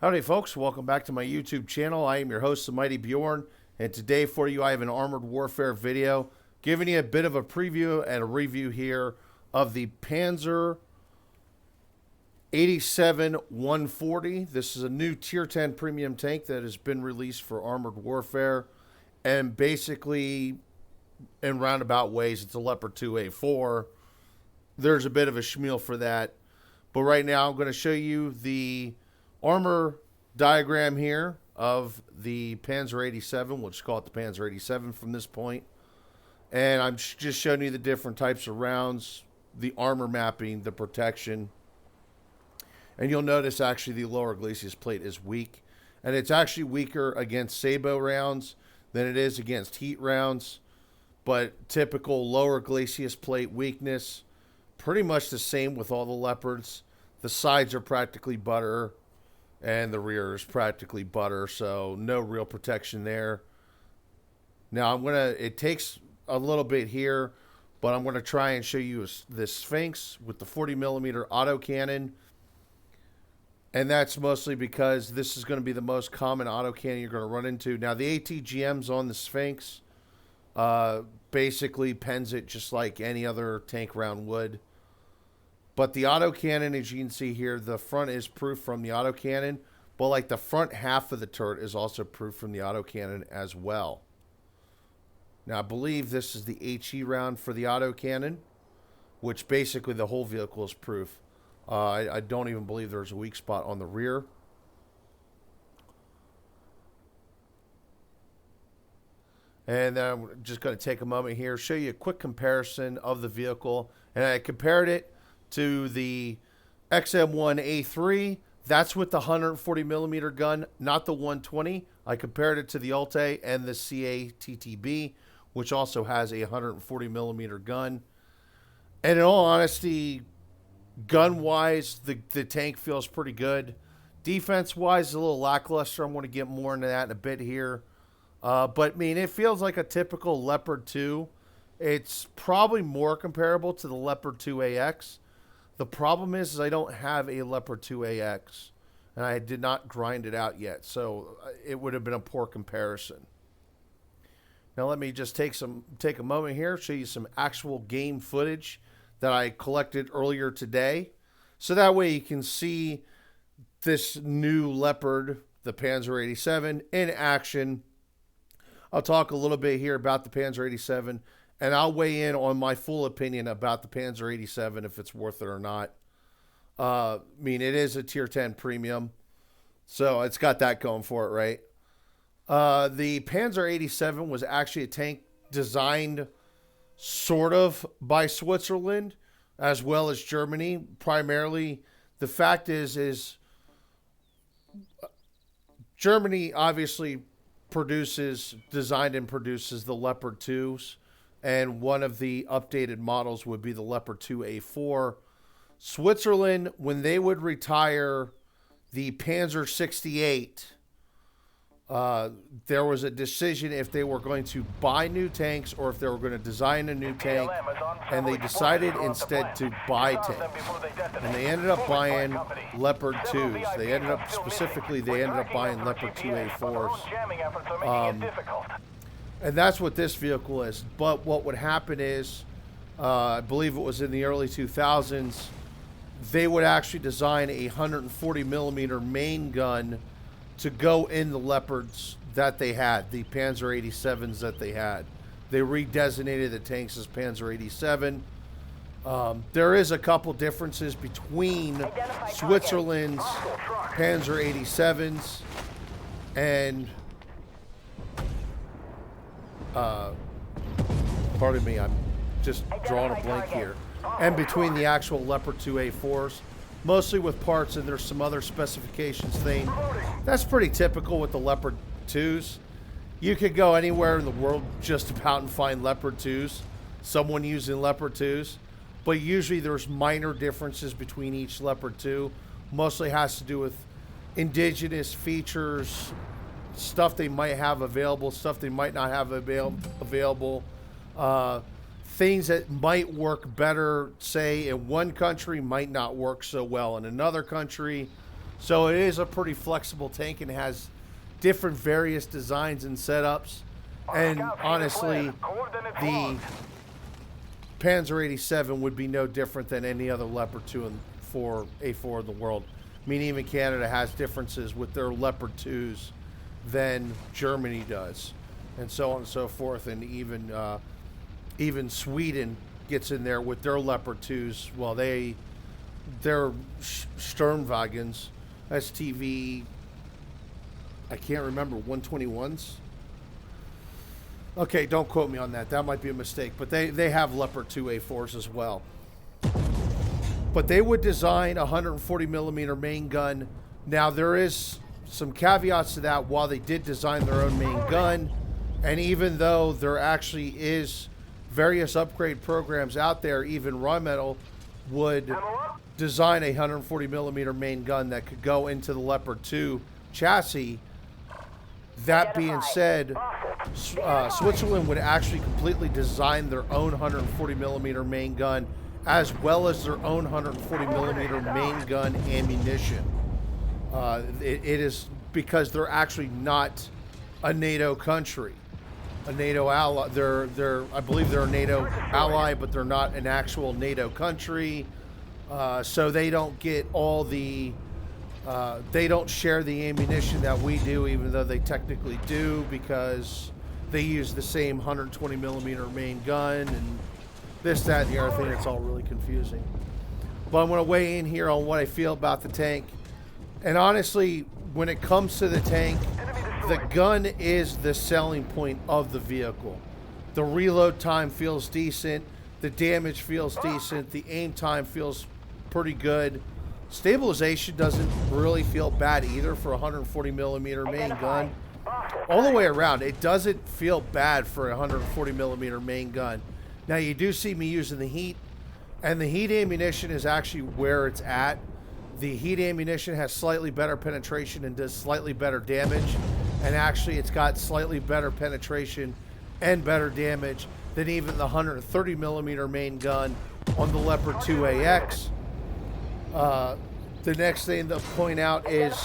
Howdy folks, welcome back to my YouTube channel. I am your host, the Mighty Bjorn, and today for you I have an Armored Warfare video giving you a bit of a preview and a review here of the Panzer 87-140. This is a new Tier 10 premium tank that has been released for Armored Warfare, and basically in roundabout ways it's a Leopard 2A4. There's a bit of a schmeal for that, but right now I'm going to show you the armor diagram here of the Panzer 87. We'll just call it the Panzer 87 from this point. And I'm just showing you the different types of rounds, the armor mapping, the protection. And you'll notice actually the lower glacis plate is weak. And it's actually weaker against sabot rounds than it is against heat rounds. But typical lower glacis plate weakness, pretty much the same with all the Leopards. The sides are practically butter, and the rear is practically butter, so no real protection there. Now it takes a little bit here, but I'm gonna try and show you the Sphinx with the 40mm autocannon. And that's mostly because this is gonna be the most common autocannon you're gonna run into. Now the ATGMs on the Sphinx basically pens it just like any other tank round would. But the autocannon, as you can see here, the front is proof from the autocannon, but like the front half of the turret is also proof from the autocannon as well. Now I believe this is the HE round for the autocannon, which basically the whole vehicle is proof. I don't even believe there's a weak spot on the rear. And then I'm just going to take a moment here, show you a quick comparison of the vehicle. And I compared it to the XM1A3. That's with the 140mm gun, not the 120. I compared it to the Alte and the CATTB, which also has a 140mm gun. And in all honesty, gun-wise, the tank feels pretty good. Defense-wise, a little lackluster. I'm going to get more into that in a bit here. But, I mean, it feels like a typical Leopard 2. It's probably more comparable to the Leopard 2AX. The problem is I don't have a Leopard 2AX, and I did not grind it out yet, so it would have been a poor comparison. Now let me just take a moment here, show you some actual game footage that I collected earlier today, so that way you can see this new Leopard, the Panzer 87, in action. I'll talk a little bit here about the Panzer 87, and I'll weigh in on my full opinion about the Panzer 87, if it's worth it or not. I mean, it is a Tier 10 premium, so it's got that going for it, right? The Panzer 87 was actually a tank designed sort of by Switzerland as well as Germany. Primarily, the fact is Germany obviously designed and produces the Leopard 2s. And one of the updated models would be the Leopard 2A4. Switzerland, when they would retire the Panzer 68, there was a decision if they were going to buy new tanks or if they were going to design a new tank, and they decided instead to buy tanks. And they ended up buying Leopard 2s. They ended up buying Leopard 2A4s. And that's what this vehicle is. But what would happen is, I believe it was in the early 2000s, they would actually design a 140mm main gun to go in the Leopards that they had, the Panzer 87s that they had. They redesignated the tanks as Panzer 87. There is a couple differences between Switzerland's Panzer 87s and pardon me, I'm just drawing a blank here, and between the actual Leopard 2A4s, mostly with parts, and there's some other specifications thing. That's pretty typical with the Leopard 2s. You could go anywhere in the world just about and find Leopard 2s, someone using Leopard 2s, but usually there's minor differences between each Leopard 2. Mostly has to do with indigenous features, stuff they might have available, stuff they might not have available, things that might work better, say, in one country might not work so well in another country. So it is a pretty flexible tank and has different various designs and setups. And honestly, the Panzer 87 would be no different than any other Leopard 2 and 4 A4 in the world. I mean, even Canada has differences with their Leopard 2s than Germany does, and so on and so forth. And even Sweden gets in there with their Leopard 2s. Well, their Sturmwagens, STV, I can't remember, 121s. Okay, don't quote me on that. That might be a mistake. But they have Leopard 2 A4s as well. But they would design a 140 millimeter main gun. Now, there is some caveats to that. While they did design their own main gun, and even though there actually is various upgrade programs out there, even Rheinmetall would design a 140 millimeter main gun that could go into the Leopard 2 chassis. That being said, Switzerland would actually completely design their own 140 millimeter main gun, as well as their own 140 millimeter main gun ammunition. It is because they're actually not a NATO country, a NATO ally. I believe they're a NATO ally, but they're not an actual NATO country. So they don't get all the. They don't share the ammunition that we do, even though they technically do, because they use the same 120 millimeter main gun and this, that, and the other thing. It's all really confusing. But I'm going to weigh in here on what I feel about the tank. And honestly, when it comes to the tank, the gun is the selling point of the vehicle. The reload time feels decent. The damage feels decent. The aim time feels pretty good. Stabilization doesn't really feel bad either for a 140 millimeter main gun. All the way around, it doesn't feel bad for a 140 millimeter main gun. Now, you do see me using the heat, and the heat ammunition is actually where it's at. The heat ammunition has slightly better penetration and does slightly better damage, and actually it's got slightly better penetration and better damage than even the 130 millimeter main gun on the Leopard 2 AX. The next thing to point out is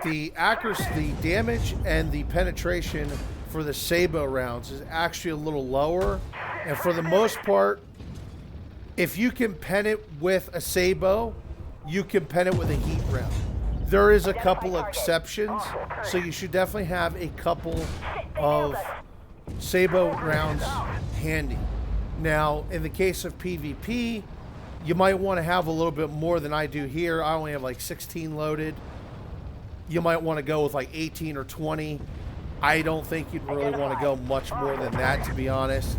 the accuracy, the damage, and the penetration for the Sabo rounds is actually a little lower. And for the most part, if you can pen it with a Sabo, you can pen it with a heat round. There is a couple of exceptions, so you should definitely have a couple of Sabo rounds handy. Now, in the case of PvP, you might want to have a little bit more than I do here. I only have like 16 loaded. You might want to go with like 18 or 20. I don't think you'd really want to go much more than that, to be honest,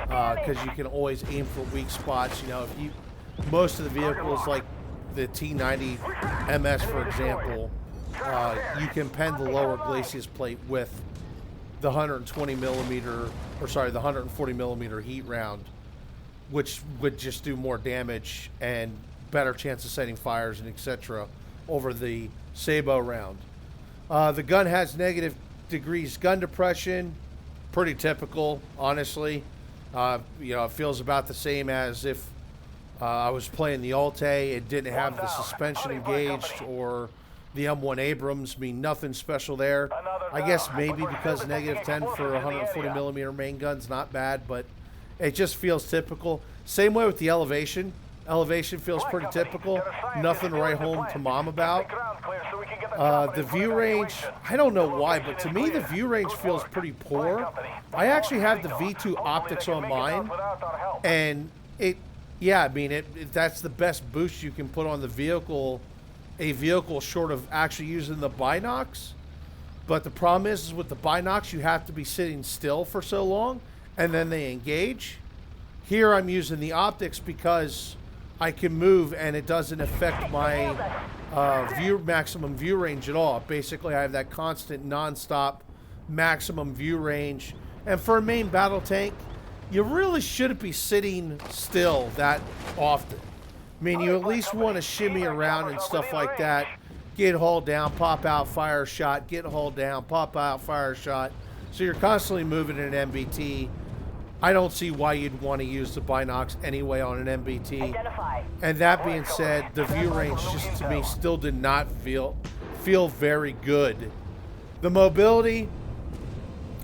because you can always aim for weak spots. You know, if you, most of the vehicles like the T90 MS, for example, you can pen the lower glacis plate with the 120 millimeter, or sorry, the 140 millimeter heat round, which would just do more damage and better chance of setting fires and etc. over the Sabo round. The gun has negative degrees gun depression, pretty typical, honestly. You know, it feels about the same as if I was playing the Alte. It didn't have the suspension engaged or the M1 Abrams. I mean, nothing special there. I guess maybe because negative 10 for 140 millimeter main gun's not bad, but it just feels typical. Same way with the elevation. Elevation feels pretty typical. Nothing to write home to mom about. The view range, I don't know why, but to me the view range feels pretty poor. I actually have the V2 optics on mine, and yeah, I mean, that's the best boost you can put on the vehicle, a vehicle short of actually using the binocs. But the problem is with the binocs, you have to be sitting still for so long, and then they engage. Here I'm using the optics because I can move and it doesn't affect my maximum view range at all. Basically, I have that constant non-stop maximum view range. And for a main battle tank, you really shouldn't be sitting still that often. I mean, you at least want to shimmy around and stuff like that. Get hauled down, pop out, fire a shot, get hauled down, pop out, fire a shot. So you're constantly moving in an MBT. I don't see why you'd want to use the binocs anyway on an MBT. And that being said, the view range just to me still did not feel very good. The mobility,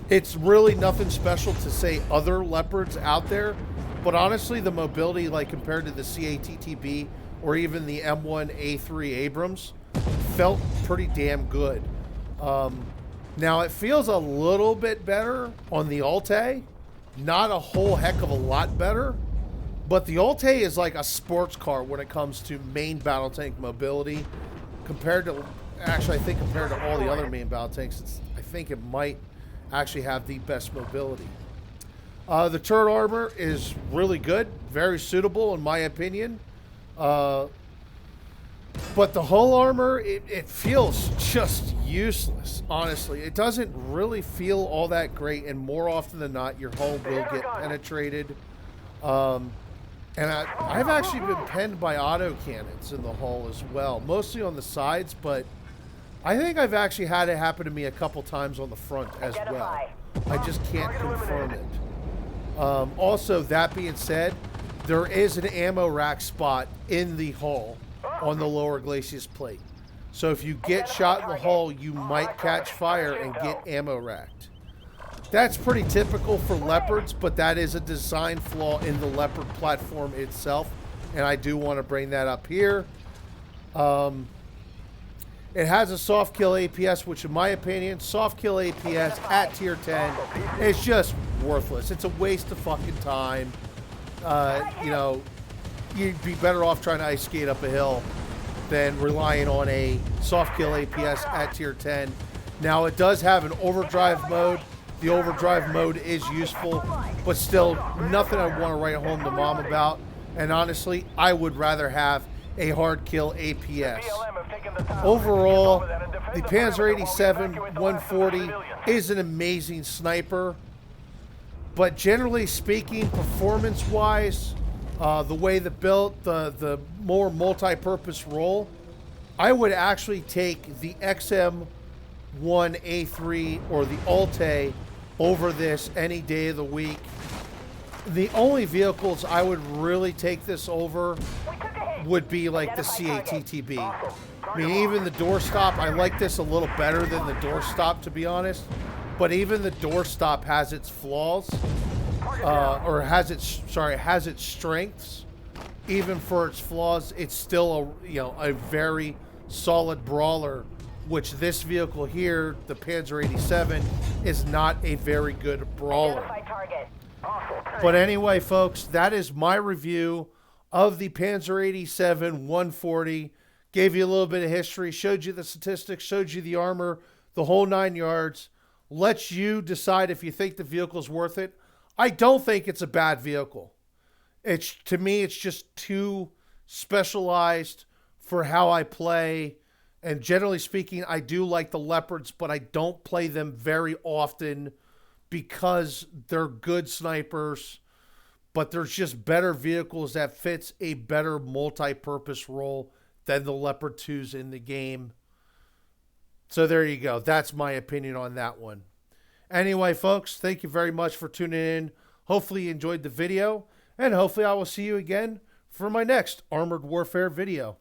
it's really nothing special to say other Leopards out there, but honestly, the mobility, like compared to the CATTB or even the M1A3 Abrams, felt pretty damn good. Now it feels a little bit better on the Alte, not a whole heck of a lot better, but the Alte is like a sports car when it comes to main battle tank mobility compared to, actually I think compared to all the other main battle tanks, I think it might actually have the best mobility. The turret armor is really good, very suitable in my opinion. But the hull armor, it feels just useless, honestly. It doesn't really feel all that great, and more often than not, your hull will get penetrated. And I've actually been penned by auto cannons in the hull as well, mostly on the sides, but I think I've actually had it happen to me a couple times on the front as well. I just can't confirm it. Also, that being said, there is an ammo rack spot in the hull on the lower glacis plate. So if you get shot in the hull, you might catch fire and get ammo racked. That's pretty typical for Leopards, but that is a design flaw in the Leopard platform itself, and I do want to bring that up here. It has a soft kill APS, which in my opinion, soft kill APS at tier 10 is just worthless. It's a waste of fucking time. You know, you'd be better off trying to ice skate up a hill than relying on a soft kill APS at tier 10. Now it does have an overdrive mode. The overdrive mode is useful, but still nothing I want to write home to mom about. And honestly, I would rather have a hard kill APS. Overall, the Panzer 87 140 is an amazing sniper, but generally speaking, performance-wise, the way the built, the more multi-purpose role, I would actually take the XM1A3 or the Alte over this any day of the week. The only vehicles I would really take this over would be like the CATTB. I mean, even the doorstop, I like this a little better than the doorstop, to be honest. But even the doorstop has its flaws, or has its strengths. Even for its flaws, it's still a very solid brawler. Which this vehicle here, the Panzer 87, is not a very good brawler. But anyway, folks, that is my review of the Panzer 87 140. Gave you a little bit of history, showed you the statistics, showed you the armor, the whole 9 yards. Lets you decide if you think the vehicle's worth it. I don't think it's a bad vehicle. To me, it's just too specialized for how I play. And generally speaking, I do like the Leopards, but I don't play them very often because they're good snipers. But there's just better vehicles that fits a better multi-purpose role than the Leopard 2s in the game. So there you go. That's my opinion on that one. Anyway, folks, thank you very much for tuning in. Hopefully you enjoyed the video, and hopefully I will see you again for my next Armored Warfare video.